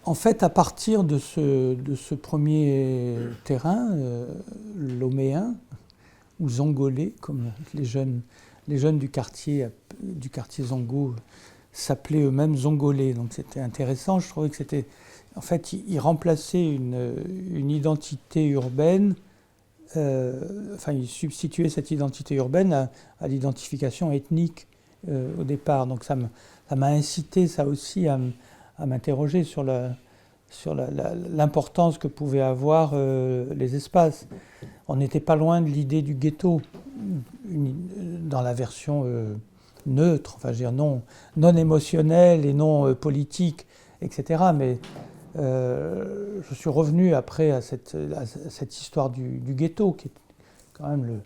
En fait, à partir de ce premier terrain, loméen, ou zongolais, comme les jeunes du quartier Zongo s'appelaient eux-mêmes zongolais. Donc c'était intéressant, je trouvais que c'était... En fait, ils remplaçaient une identité urbaine, ils substituaient cette identité urbaine à l'identification ethnique au départ. Donc ça m'a incité, ça aussi, à m'interroger sur l'importance que pouvaient avoir les espaces. On n'était pas loin de l'idée du ghetto, dans la version neutre, enfin je veux dire non émotionnelle et non politique, etc. Mais je suis revenu après à cette histoire du ghetto, qui est quand même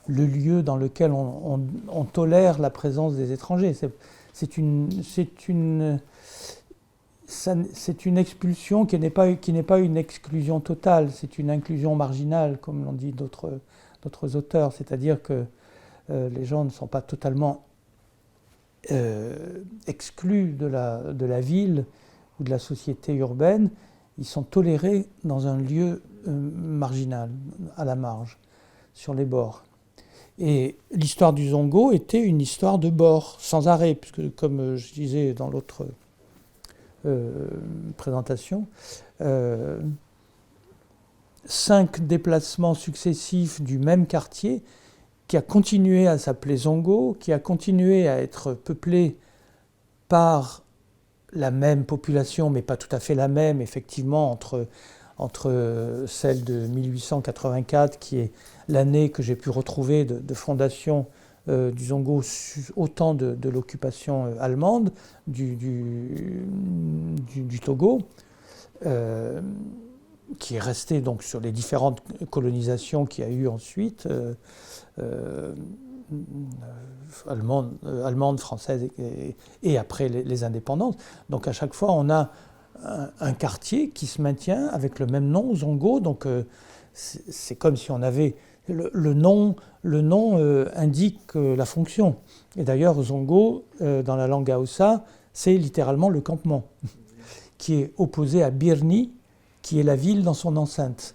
le lieu dans lequel on tolère la présence des étrangers. C'est une expulsion qui n'est pas une exclusion totale, c'est une inclusion marginale, comme l'ont dit d'autres auteurs. C'est-à-dire que les gens ne sont pas totalement exclus de la ville ou de la société urbaine, ils sont tolérés dans un lieu marginal, à la marge, sur les bords. Et l'histoire du Zongo était une histoire de bord, sans arrêt, puisque comme je disais dans l'autre présentation, 5 déplacements successifs du même quartier qui a continué à s'appeler Zongo, qui a continué à être peuplé par la même population, mais pas tout à fait la même, effectivement, entre celle de 1884, qui est l'année que j'ai pu retrouver de fondation du Zongo au temps de l'occupation allemande du Togo, qui est resté donc sur les différentes colonisations qu'il y a eu ensuite, allemande, française et après les indépendances. Donc à chaque fois, on a un quartier qui se maintient avec le même nom, Zongo. Donc c'est comme si on avait le nom indique la fonction. Et d'ailleurs, Zongo, dans la langue Haoussa, c'est littéralement le campement, qui est opposé à Birni, qui est la ville dans son enceinte.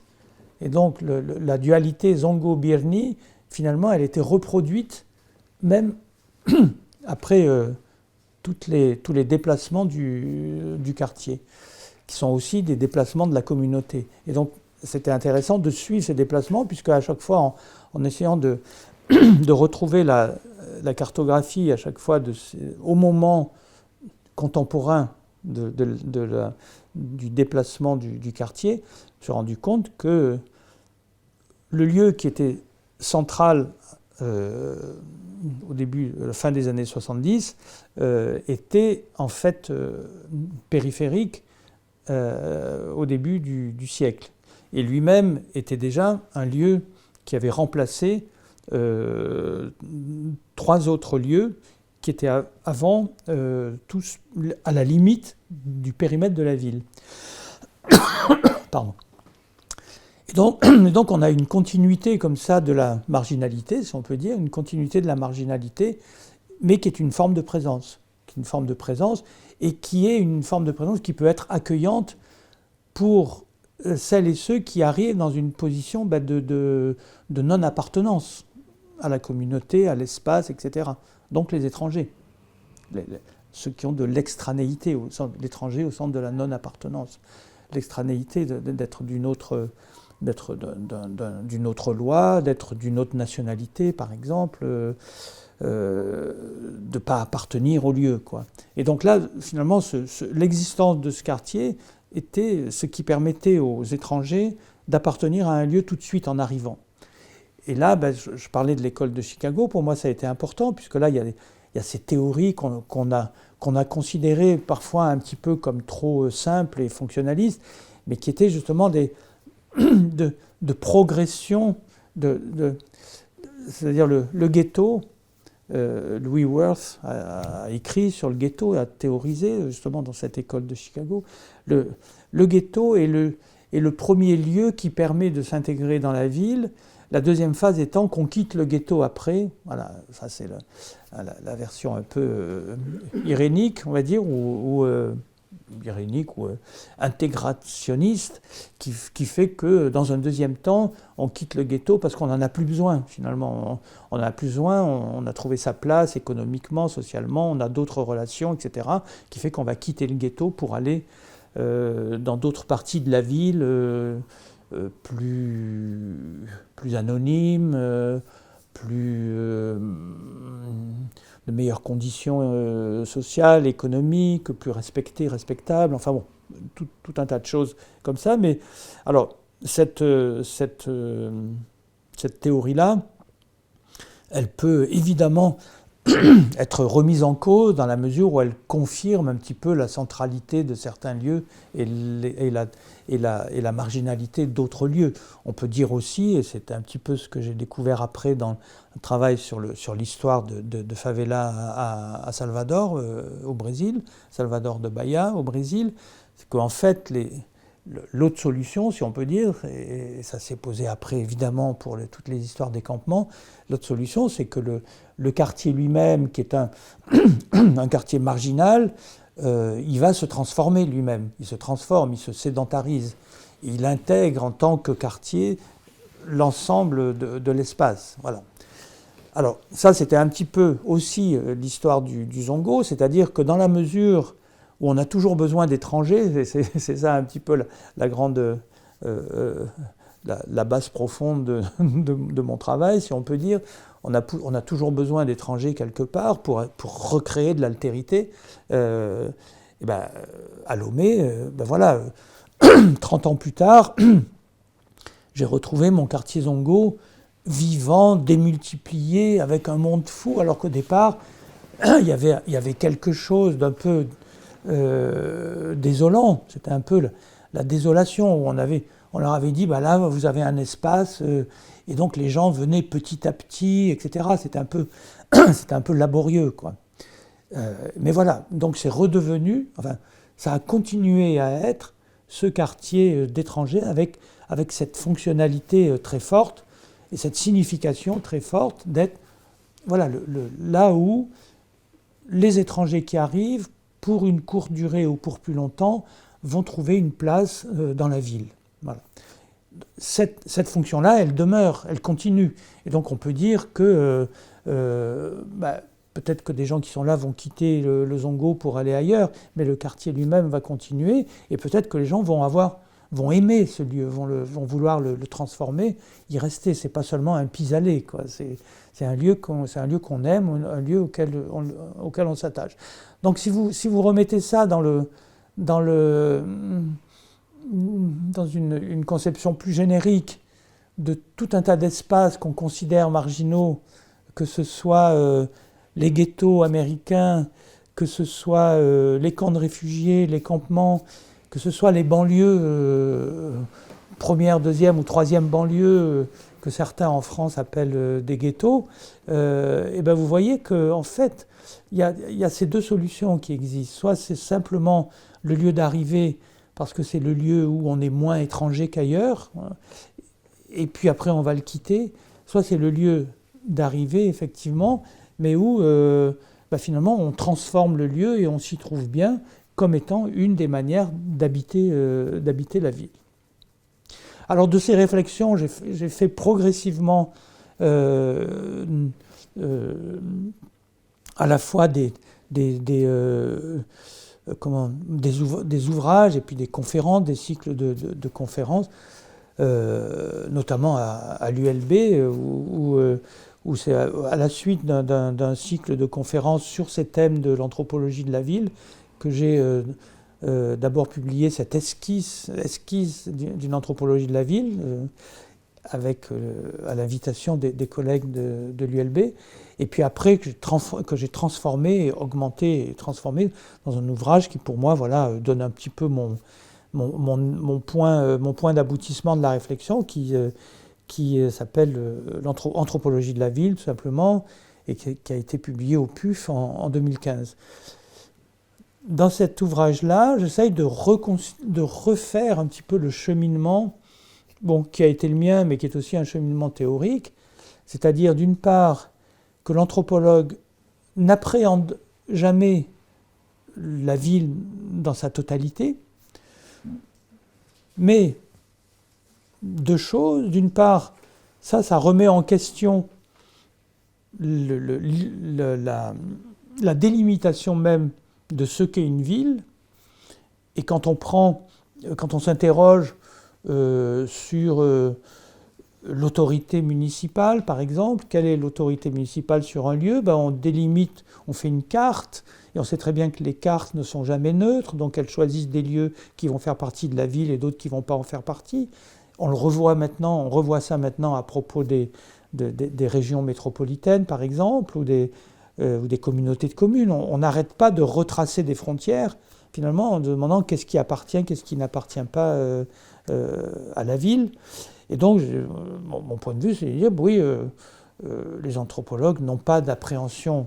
Et donc la dualité Zongo-Birni, finalement, elle était reproduite même après tous les déplacements du quartier, qui sont aussi des déplacements de la communauté. Et donc, c'était intéressant de suivre ces déplacements, puisque à chaque fois, en essayant de retrouver la cartographie, à chaque fois au moment contemporain du déplacement du quartier, je me suis rendu compte que le lieu qui était central au début, à la fin des années 70, était en fait périphérique au début du siècle. Et lui-même était déjà un lieu qui avait remplacé 3 autres lieux qui étaient avant tous à la limite du périmètre de la ville. Pardon. Et donc on a une continuité comme ça de la marginalité, si on peut dire, une continuité de la marginalité, mais qui est une forme de présence, et qui est une forme de présence qui peut être accueillante pour celles et ceux qui arrivent dans une position de non-appartenance à la communauté, à l'espace, etc. Donc les étrangers, ceux qui ont de l'extranéité, l'étranger au centre de la non-appartenance, l'extranéité d'être d'une autre loi, d'être d'une autre nationalité, par exemple, de ne pas appartenir au lieu, quoi. Et donc là, finalement, l'existence de ce quartier était ce qui permettait aux étrangers d'appartenir à un lieu tout de suite en arrivant. Et là, je parlais de l'école de Chicago, pour moi ça a été important, puisque là, il y a ces théories qu'on a considérées parfois un petit peu comme trop simples et fonctionnalistes, mais qui étaient justement de progression, c'est-à-dire le ghetto. Louis Wirth a écrit sur le ghetto et a théorisé, justement dans cette école de Chicago. Le ghetto est le premier lieu qui permet de s'intégrer dans la ville. La deuxième phase étant qu'on quitte le ghetto après. Voilà, ça c'est la version un peu irénique, on va dire, ou irénique ou intégrationniste, qui fait que dans un deuxième temps, on quitte le ghetto parce qu'on n'en a plus besoin. Finalement, on n'en a plus besoin, on a trouvé sa place économiquement, socialement, on a d'autres relations, etc., qui fait qu'on va quitter le ghetto pour aller dans d'autres parties de la ville plus anonymes, de meilleures conditions sociales, économiques, plus respectées, respectables, enfin bon, tout un tas de choses comme ça. Mais alors, cette théorie-là, elle peut évidemment être remise en cause dans la mesure où elle confirme un petit peu la centralité de certains lieux et la marginalité d'autres lieux. On peut dire aussi, et c'est un petit peu ce que j'ai découvert après dans un travail sur l'histoire de favela à Salvador, au Brésil, Salvador de Bahia, au Brésil, c'est qu'en fait, l'autre solution, si on peut dire, et ça s'est posé après évidemment pour toutes les histoires des campements, l'autre solution c'est que le quartier lui-même, qui est un quartier marginal, il va se transformer lui-même, il se transforme, il se sédentarise, il intègre en tant que quartier l'ensemble de l'espace. Voilà. Alors ça c'était un petit peu aussi l'histoire du Zongo, c'est-à-dire que dans la mesure où on a toujours besoin d'étrangers, c'est ça un petit peu la grande, la base profonde de mon travail, si on peut dire. On a toujours besoin d'étrangers quelque part pour recréer de l'altérité. Et ben, à Lomé, ben voilà, 30 ans plus tard, j'ai retrouvé mon quartier Zongo vivant, démultiplié, avec un monde fou, alors qu'au départ, il y avait quelque chose d'un peu désolant. C'était un peu la désolation où on leur avait dit bah là vous avez un espace et donc les gens venaient petit à petit, etc. C'était un peu laborieux, quoi. Mais voilà, donc c'est redevenu, enfin ça a continué à être ce quartier d'étrangers avec cette fonctionnalité très forte et cette signification très forte d'être voilà là où les étrangers qui arrivent pour une courte durée ou pour plus longtemps, vont trouver une place dans la ville. Voilà. Cette fonction-là, elle demeure, elle continue. Et donc on peut dire que peut-être que des gens qui sont là vont quitter le Zongo pour aller ailleurs, mais le quartier lui-même va continuer, et peut-être que les gens vont aimer ce lieu, vont vouloir le transformer, y rester. C'est pas seulement un pis-aller, quoi. C'est un lieu qu'on aime, un lieu auquel on s'attache. Donc si vous remettez ça dans une conception plus générique de tout un tas d'espaces qu'on considère marginaux, que ce soit les ghettos américains, que ce soit les camps de réfugiés, les campements, que ce soit les banlieues, première, deuxième ou troisième banlieue, que certains en France appellent des ghettos, et ben vous voyez qu'en fait, il y a ces deux solutions qui existent. Soit c'est simplement le lieu d'arrivée, parce que c'est le lieu où on est moins étranger qu'ailleurs, et puis après on va le quitter. Soit c'est le lieu d'arrivée, effectivement, mais où finalement on transforme le lieu et on s'y trouve bien, comme étant une des manières d'habiter la ville. Alors de ces réflexions, j'ai fait progressivement à la fois des ouvrages et puis des conférences, des cycles de conférences, notamment à l'ULB, où c'est à la suite d'un cycle de conférences sur ces thèmes de l'anthropologie de la ville que j'ai d'abord publié cette esquisse d'une anthropologie de la ville, à l'invitation des collègues de l'ULB, et puis après que j'ai transformé, et augmenté et transformé dans un ouvrage qui pour moi donne un petit peu mon point d'aboutissement de la réflexion, qui qui s'appelle Anthropologie de la ville, tout simplement, et qui a été publié au PUF en 2015. Dans cet ouvrage-là, j'essaye de refaire un petit peu le cheminement, qui a été le mien, mais qui est aussi un cheminement théorique, c'est-à-dire d'une part que l'anthropologue n'appréhende jamais la ville dans sa totalité, mais deux choses. D'une part, ça remet en question la délimitation même de ce qu'est une ville. Et quand on s'interroge sur l'autorité municipale, par exemple, quelle est l'autorité municipale sur un lieu, on délimite, on fait une carte, et on sait très bien que les cartes ne sont jamais neutres, donc elles choisissent des lieux qui vont faire partie de la ville et d'autres qui ne vont pas en faire partie. On revoit ça maintenant à propos des régions métropolitaines, par exemple, ou des communautés de communes. On n'arrête pas de retracer des frontières, finalement, en demandant qu'est-ce qui appartient, qu'est-ce qui n'appartient pas à la ville. Et donc, mon point de vue, c'est de dire, oui, les anthropologues n'ont pas d'appréhension,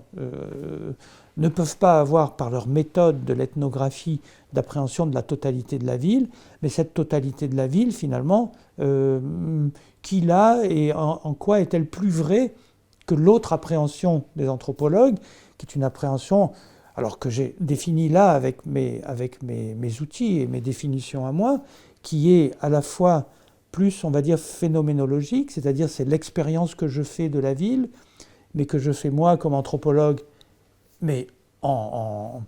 ne peuvent pas avoir, par leur méthode de l'ethnographie, d'appréhension de la totalité de la ville, mais cette totalité de la ville, finalement, qui l'a et en quoi est-elle plus vraie que l'autre appréhension des anthropologues, qui est une appréhension, alors que j'ai définie là avec mes outils et mes définitions à moi, qui est à la fois plus, on va dire, phénoménologique, c'est-à-dire c'est l'expérience que je fais de la ville, mais que je fais moi comme anthropologue, mais en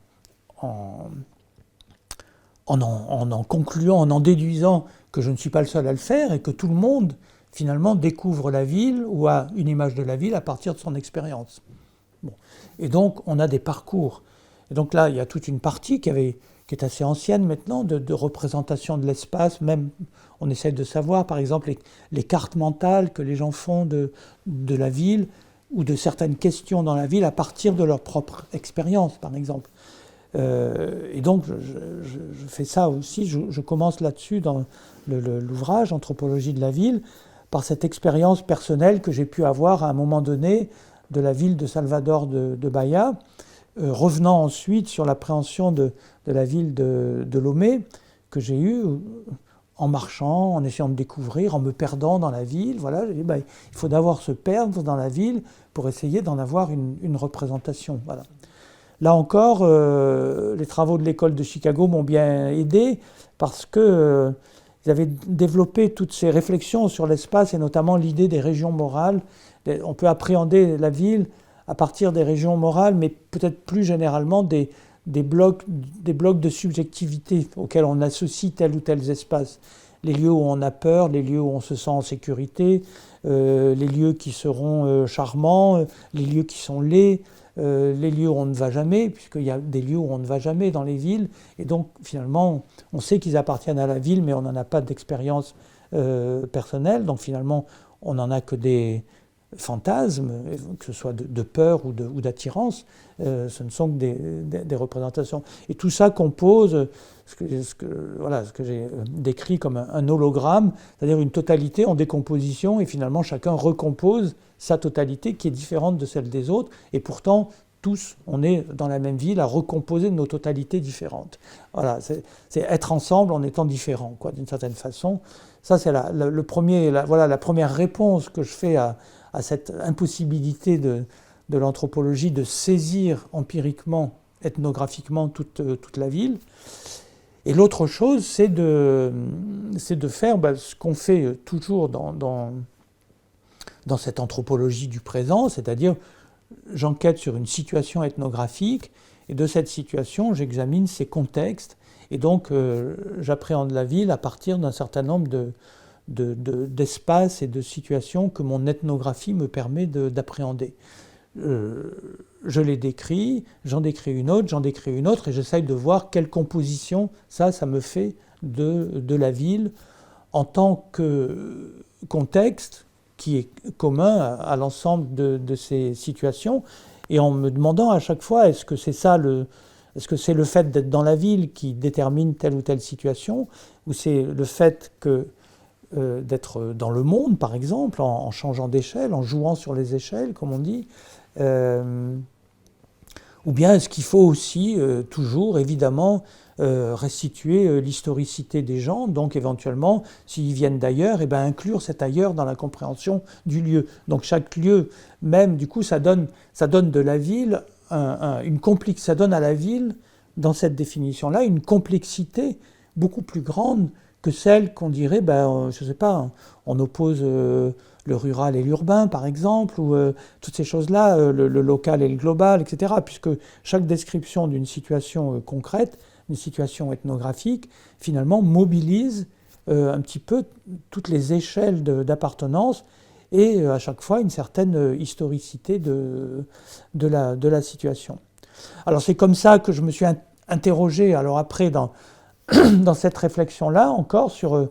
concluant, en déduisant que je ne suis pas le seul à le faire et que tout le monde, finalement, découvre la ville ou a une image de la ville à partir de son expérience. Bon. Et donc, on a des parcours. Et donc là, il y a toute une partie qui est assez ancienne maintenant, de représentation de l'espace. Même, on essaie de savoir, par exemple, les cartes mentales que les gens font de la ville ou de certaines questions dans la ville à partir de leur propre expérience, par exemple. Et donc, je fais ça aussi, je commence là-dessus dans l'ouvrage Anthropologie de la ville, par cette expérience personnelle que j'ai pu avoir à un moment donné de la ville de Salvador de Bahia, revenant ensuite sur l'appréhension de la ville de Lomé, que j'ai eue en marchant, en essayant de découvrir, en me perdant dans la ville. Voilà, j'ai dit, il faut d'abord se perdre dans la ville pour essayer d'en avoir une représentation. Voilà. Là encore, les travaux de l'école de Chicago m'ont bien aidé parce que ils avaient développé toutes ces réflexions sur l'espace et notamment l'idée des régions morales. On peut appréhender la ville à partir des régions morales, mais peut-être plus généralement des blocs de subjectivité auxquels on associe tel ou tel espace. Les lieux où on a peur, les lieux où on se sent en sécurité, les lieux qui seront charmants, les lieux qui sont laids, les lieux où on ne va jamais, puisqu'il y a des lieux où on ne va jamais dans les villes, et donc finalement on sait qu'ils appartiennent à la ville, mais on n'en a pas d'expérience personnelle, donc finalement on n'en a que des fantasmes, que ce soit de peur ou d'attirance, ce ne sont que des représentations. Et tout ça compose ce que j'ai décrit comme un hologramme, c'est-à-dire une totalité en décomposition, et finalement chacun recompose sa totalité qui est différente de celle des autres, et pourtant tous, on est dans la même ville à recomposer nos totalités différentes. Voilà, c'est être ensemble en étant différents, d'une certaine façon. Ça, c'est la première réponse que je fais à cette impossibilité de l'anthropologie de saisir empiriquement, ethnographiquement toute la ville. Et l'autre chose, c'est de faire ce qu'on fait toujours dans cette anthropologie du présent, c'est-à-dire j'enquête sur une situation ethnographique et de cette situation, j'examine ses contextes et donc j'appréhende la ville à partir d'un certain nombre d'espaces et de situations que mon ethnographie me permet d'appréhender. Je les décris, j'en décris une autre et j'essaye de voir quelle composition ça me fait de la ville en tant que contexte qui est commun à l'ensemble de ces situations, et en me demandant à chaque fois est-ce que c'est le fait d'être dans la ville qui détermine telle ou telle situation, ou c'est le fait que d'être dans le monde, par exemple, en changeant d'échelle, en jouant sur les échelles, comme on dit. Ou bien est-ce qu'il faut aussi toujours, évidemment, restituer l'historicité des gens, donc éventuellement, s'ils viennent d'ailleurs, eh ben, inclure cet ailleurs dans la compréhension du lieu. Donc chaque lieu, même, du coup, ça donne de la ville ça donne à la ville, dans cette définition-là, une complexité beaucoup plus grande que celle qu'on dirait, je ne sais pas, on oppose le rural et l'urbain, par exemple, ou toutes ces choses-là, le local et le global, etc. Puisque chaque description d'une situation concrète, une situation ethnographique, finalement mobilise un petit peu toutes les échelles d'appartenance et à chaque fois une certaine historicité de la situation. Alors c'est comme ça que je me suis interrogé, alors après, dans cette réflexion-là, encore sur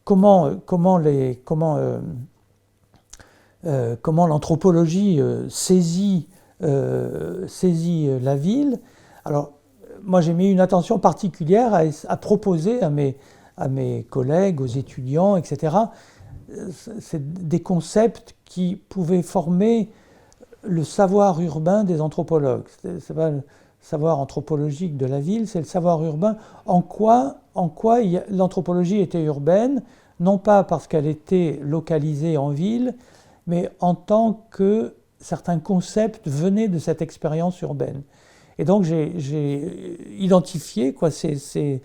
comment l'anthropologie saisit la ville. Alors, moi, j'ai mis une attention particulière à proposer à mes collègues, aux étudiants, etc., c'est des concepts qui pouvaient former le savoir urbain des anthropologues. C'est pas le savoir anthropologique de la ville, c'est le savoir urbain. En quoi l'anthropologie était urbaine, non pas parce qu'elle était localisée en ville, mais en tant que certains concepts venaient de cette expérience urbaine. Et donc j'ai identifié ces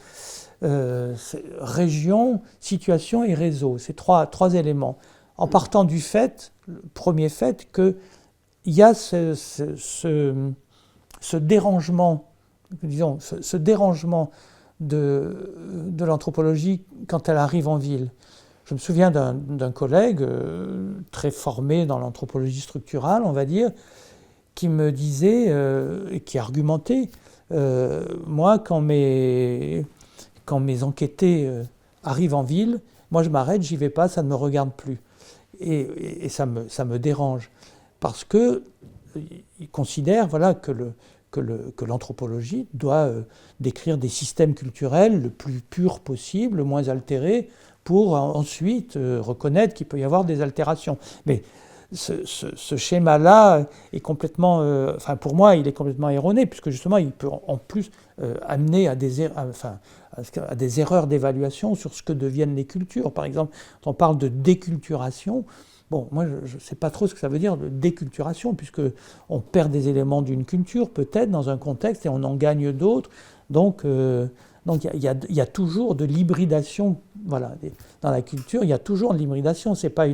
régions, situations et réseaux, ces trois éléments, en partant du fait, le premier fait, qu'il y a ce dérangement, disons, ce dérangement de l'anthropologie quand elle arrive en ville. Je me souviens d'un collègue très formé dans l'anthropologie structurale, on va dire, qui me disait, et qui argumentait, moi, quand mes enquêtés arrivent en ville, moi je m'arrête, j'y vais pas, ça ne me regarde plus. Et ça me dérange. Parce qu'il considère que l'anthropologie doit décrire des systèmes culturels le plus purs possible, le moins altérés, pour ensuite reconnaître qu'il peut y avoir des altérations. Mais ce schéma-là est complètement, pour moi, il est complètement erroné, puisque justement, il peut en plus amener à des erreurs d'évaluation sur ce que deviennent les cultures. Par exemple, quand on parle de déculturation, bon, moi, je ne sais pas trop ce que ça veut dire, de déculturation, puisqu'on perd des éléments d'une culture, peut-être, dans un contexte, et on en gagne d'autres. Donc, il y a toujours de l'hybridation, voilà. Dans la culture, il y a toujours de l'hybridation. C'est pas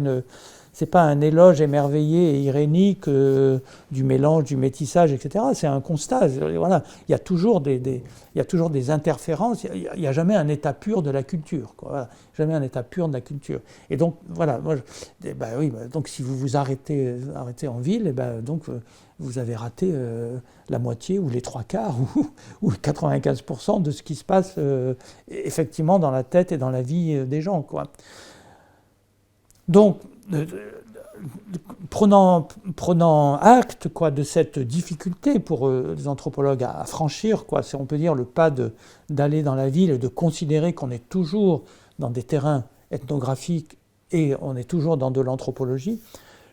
un éloge émerveillé et irénique du mélange, du métissage, etc. C'est un constat. Voilà. Il y a toujours des interférences. Il n'y a jamais un état pur de la culture, quoi. Voilà. Jamais un état pur de la culture. Et donc, voilà. Donc, si vous vous arrêtez en ville, donc, vous avez raté la moitié ou les trois quarts ou 95% de ce qui se passe effectivement dans la tête et dans la vie des gens, quoi. Donc, prenant acte, quoi, de cette difficulté pour les anthropologues à franchir, quoi, on peut dire, le pas d'aller dans la ville et de considérer qu'on est toujours dans des terrains ethnographiques et on est toujours dans de l'anthropologie,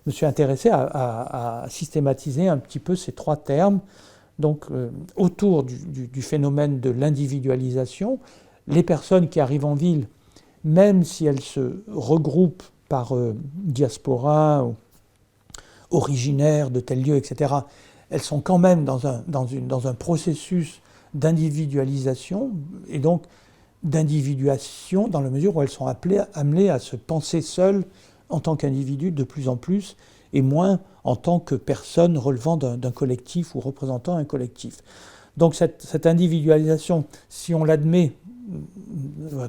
je me suis intéressé à systématiser un petit peu ces trois termes, donc autour du phénomène de l'individualisation. Les personnes qui arrivent en ville, même si elles se regroupent par diaspora, originaires de tel lieu, etc., elles sont quand même dans un processus d'individualisation, et donc d'individuation dans la mesure où elles sont amenées à se penser seules en tant qu'individus de plus en plus, et moins en tant que personnes relevant d'un collectif ou représentant un collectif. Donc cette individualisation, si on l'admet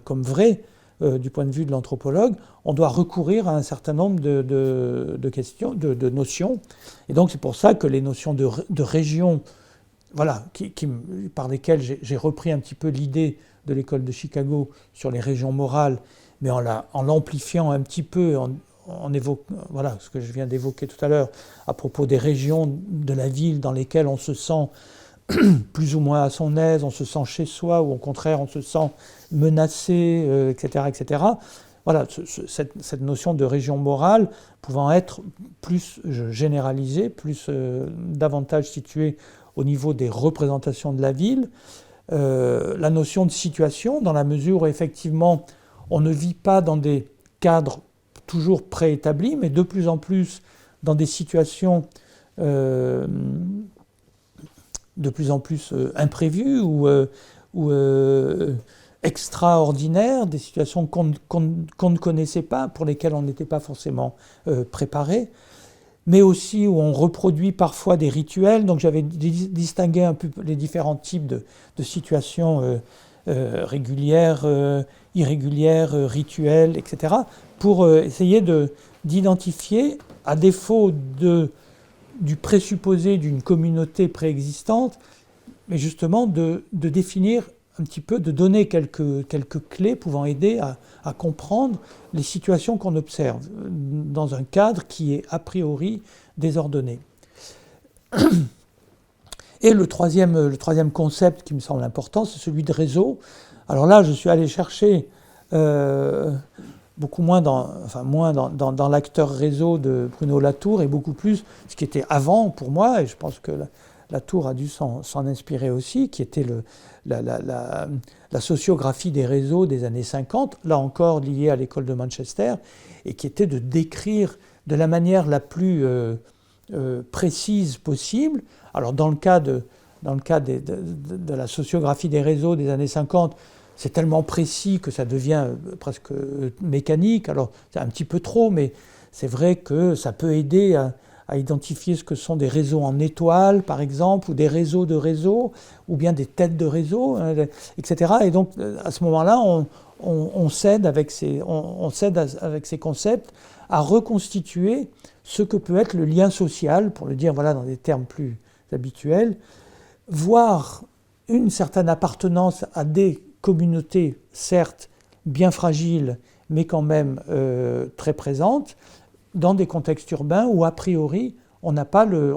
comme vraie, du point de vue de l'anthropologue, on doit recourir à un certain nombre de questions, de notions. Et donc c'est pour ça que les notions de région, voilà, par lesquelles j'ai repris un petit peu l'idée de l'école de Chicago sur les régions morales, mais en l'amplifiant un petit peu, en évoquant, voilà, ce que je viens d'évoquer tout à l'heure, à propos des régions de la ville dans lesquelles on se sent plus ou moins à son aise, on se sent chez soi, ou au contraire on se sent menacé, etc., etc. voilà, cette notion de région morale pouvant être plus généralisée, davantage située au niveau des représentations de la ville. La notion de situation, dans la mesure où effectivement on ne vit pas dans des cadres toujours préétablis, mais de plus en plus dans des situations de plus en plus imprévues ou extraordinaires, des situations qu'on ne connaissait pas, pour lesquelles on n'était pas forcément préparé, mais aussi où on reproduit parfois des rituels. Donc j'avais distingué un peu les différents types de situations régulières, irrégulières, rituelles, etc., pour essayer d'identifier, à défaut du présupposé d'une communauté préexistante, mais justement de définir un petit peu, de donner quelques clés pouvant aider à comprendre les situations qu'on observe dans un cadre qui est a priori désordonné. Et le troisième concept qui me semble important, c'est celui de réseau. Alors là, je suis allé chercher beaucoup moins dans l'acteur réseau de Bruno Latour et beaucoup plus ce qui était avant pour moi, et je pense que Latour a dû s'en inspirer aussi, qui était la sociographie des réseaux des années 50, là encore liée à l'école de Manchester, et qui était de décrire de la manière la plus précise possible. Alors dans le cas de la sociographie des réseaux des années 50, c'est tellement précis que ça devient presque mécanique. Alors c'est un petit peu trop, mais c'est vrai que ça peut aider à identifier ce que sont des réseaux en étoiles, par exemple, ou des réseaux de réseaux, ou bien des têtes de réseaux, etc. Et donc, à ce moment-là, on s'aide avec ces concepts à reconstituer ce que peut être le lien social, pour le dire dans des termes plus habituels, voire une certaine appartenance à des communautés, certes bien fragiles, mais quand même très présentes, dans des contextes urbains où a priori on n'a pas le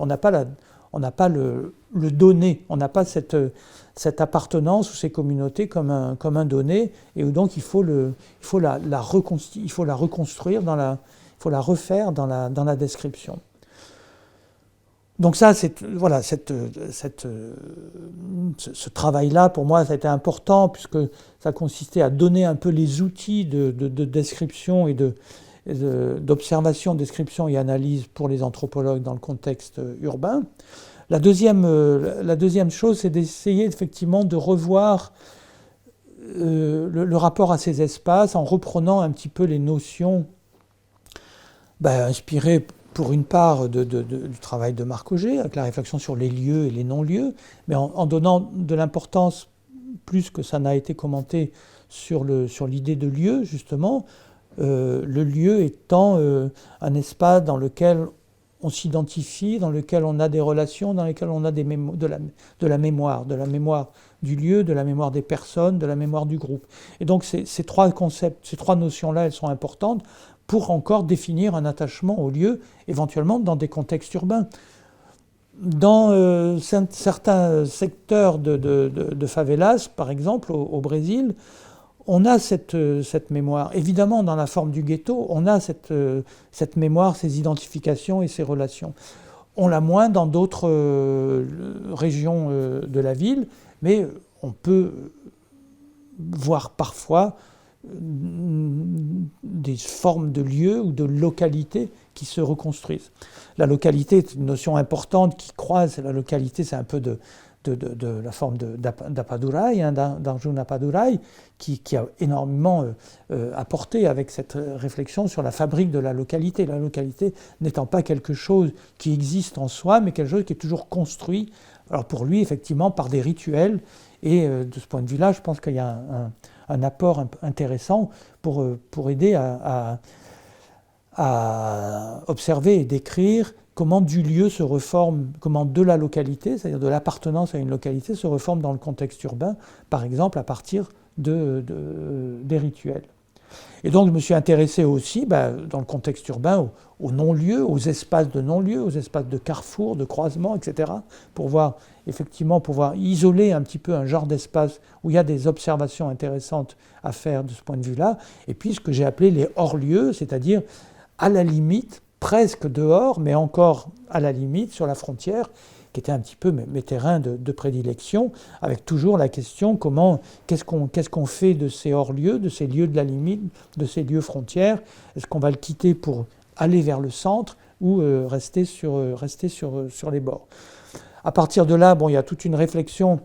donné, on n'a pas cette appartenance ou ces communautés comme un donné, et où donc il faut la reconstruire, il faut la refaire dans la description. Donc ça, ce travail-là, pour moi, ça a été important, puisque ça consistait à donner un peu les outils de description et d'observation, description et analyse pour les anthropologues dans le contexte urbain. La deuxième chose, c'est d'essayer effectivement de revoir le rapport à ces espaces en reprenant un petit peu les notions inspirées pour une part du travail de Marc Augé, avec la réflexion sur les lieux et les non-lieux, mais en donnant de l'importance, plus que ça n'a été commenté, sur l'idée de lieu, justement, le lieu étant un espace dans lequel on s'identifie, dans lequel on a des relations, dans lequel on a de la mémoire du lieu, de la mémoire des personnes, de la mémoire du groupe. Et donc ces trois concepts, ces trois notions-là, elles sont importantes pour encore définir un attachement au lieu, éventuellement dans des contextes urbains. Dans certains secteurs de favelas, par exemple, au Brésil, on a cette mémoire. Évidemment, dans la forme du ghetto, on a cette mémoire, ces identifications et ces relations. On l'a moins dans d'autres régions de la ville, mais on peut voir parfois des formes de lieux ou de localités qui se reconstruisent. La localité est une notion importante qui croise. La localité, c'est un peu de la forme d'Appadurai, d'Arjuna Appadurai, qui a énormément apporté avec cette réflexion sur la fabrique de la localité. La localité n'étant pas quelque chose qui existe en soi, mais quelque chose qui est toujours construit. Alors pour lui, effectivement, par des rituels. Et de ce point de vue-là, je pense qu'il y a un apport intéressant pour aider à observer et décrire comment du lieu se reforme, comment de la localité, c'est-à-dire de l'appartenance à une localité, se reforme dans le contexte urbain, par exemple à partir des rituels. Et donc je me suis intéressé aussi, dans le contexte urbain, aux non-lieux, aux espaces de non-lieux, aux espaces de carrefour, de croisement, etc., pour voir, effectivement, pouvoir isoler un petit peu un genre d'espace où il y a des observations intéressantes à faire de ce point de vue-là, et puis ce que j'ai appelé les hors-lieux, c'est-à-dire à la limite, presque dehors, mais encore à la limite, sur la frontière, qui étaient un petit peu mes terrains de prédilection, avec toujours la question qu'est-ce qu'on fait de ces hors-lieux, de ces lieux de la limite, de ces lieux frontières? Est-ce qu'on va le quitter pour aller vers le centre ou rester sur les bords? À partir de là, il y a toute une réflexion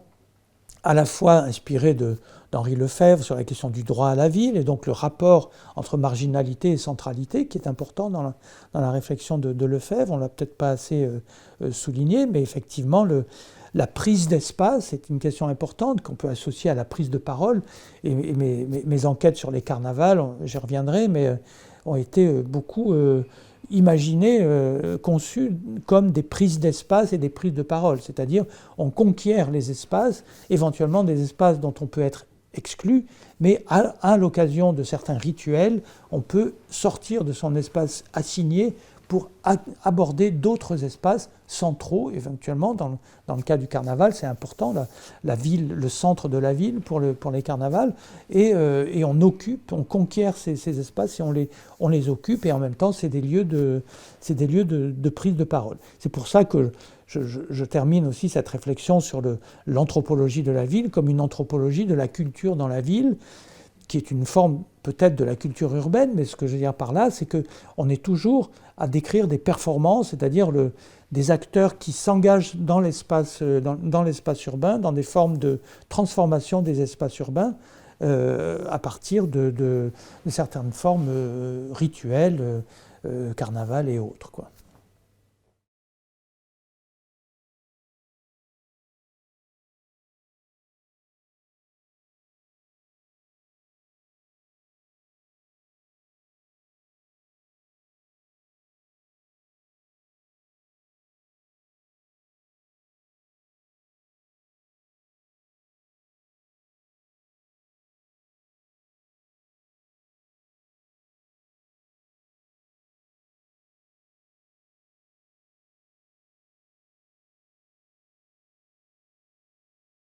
à la fois inspirée d'Henri Lefebvre sur la question du droit à la ville, et donc le rapport entre marginalité et centralité, qui est important dans la réflexion de Lefebvre. On ne l'a peut-être pas assez souligné, mais effectivement, la prise d'espace est une question importante qu'on peut associer à la prise de parole. Et mes enquêtes sur les carnavals, j'y reviendrai, mais ont été beaucoup imaginées, conçues comme des prises d'espace et des prises de parole. C'est-à-dire, on conquiert les espaces, éventuellement des espaces dont on peut être exclu, mais à l'occasion de certains rituels, on peut sortir de son espace assigné pour aborder d'autres espaces centraux, éventuellement. Dans le cas du carnaval, c'est important, la ville, le centre de la ville pour les carnavals, et on conquiert ces espaces et on les occupe, et en même temps, c'est des lieux de prise de parole. C'est pour ça que je termine aussi cette réflexion sur l'anthropologie de la ville comme une anthropologie de la culture dans la ville, qui est une forme peut-être de la culture urbaine, mais ce que je veux dire par là, c'est qu'on est toujours à décrire des performances, c'est-à-dire des acteurs qui s'engagent dans l'espace urbain, dans des formes de transformation des espaces urbains, à partir de certaines formes rituelles, carnaval et autres, quoi.